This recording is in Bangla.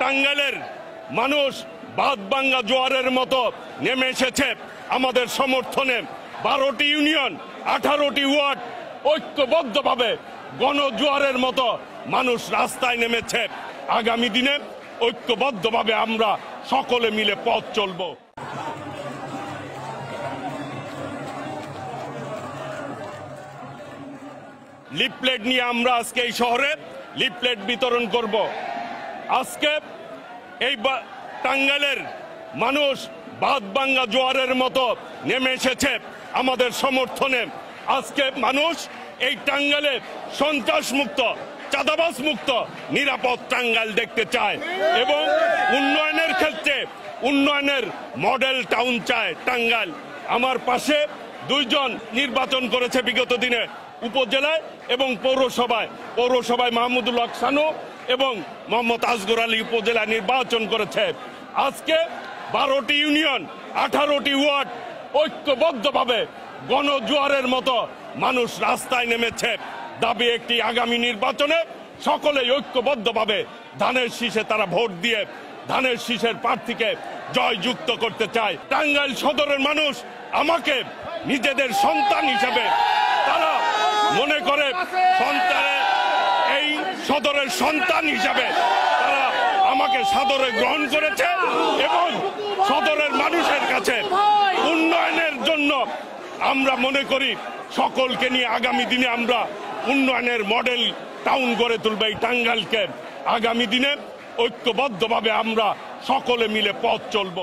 টাঙ্গাইলের মানুষ বাঁধভাঙ্গা জোয়ারের মতো নেমে এসেছে আমাদের সমর্থনে। 12টি ইউনিয়ন, 18টি ওয়ার্ড ঐক্যবদ্ধভাবে গণজোয়ারের মতো মানুষ রাস্তায় নেমেছে। আগামী দিনে ঐক্যবদ্ধভাবে আমরা সকলে মিলে পথ চলব। লিফলেট নিয়ে আমরা আজকে এই শহরে লিফলেট বিতরণ করব। আজকে এই টাঙ্গাইলের মানুষ বাঁধভাঙ্গা জোয়ারের মতো নেমে এসেছে আমাদের সমর্থনে। আজকে মানুষ এই টাঙ্গাইলে সন্ত্রাস মুক্ত, চাঁদাবাজ মুক্ত, নিরাপদ টাঙ্গাইল দেখতে চায় এবং উন্নয়নের ক্ষেত্রে উন্নয়নের মডেল টাউন চায় টাঙ্গাইল। আমার পাশে দুইজন নির্বাচন করেছে বিগত দিনে উপজেলায় এবং পৌরসভায় মাহমুদুল হক সানু এবং মোহাম্মদ আসগর আলী উপজেলায় নির্বাচন করেছে। আজকে 12টি ইউনিয়ন, 18টি ওয়ার্ড ঐক্যবদ্ধভাবে গণজোয়ারের মতো মানুষ রাস্তায় নেমেছে। দাবি একটি, আগামী নির্বাচনে সকলেই ঐক্যবদ্ধভাবে ধানের শীষে তারা ভোট দিয়ে ধানের শীষের প্রার্থীকে জয়যুক্ত করতে চায়। টাঙ্গাইল সদরের মানুষ আমাকে নিজেদের সন্তান হিসাবে তারা মনে করে, সন্তানের এই সদরের সন্তান হিসাবে তারা আমাকে সাদরে গ্রহণ করেছে এবং সদরের মানুষের কাছে উন্নয়নের জন্য আমরা মনে করি সকলকে নিয়ে আগামী দিনে আমরা উন্নয়নের মডেল টাউন গড়ে তুলব এই টাঙ্গাইলকে। আগামী দিনে ঐক্যবদ্ধভাবে আমরা সকলে মিলে পথ চলব।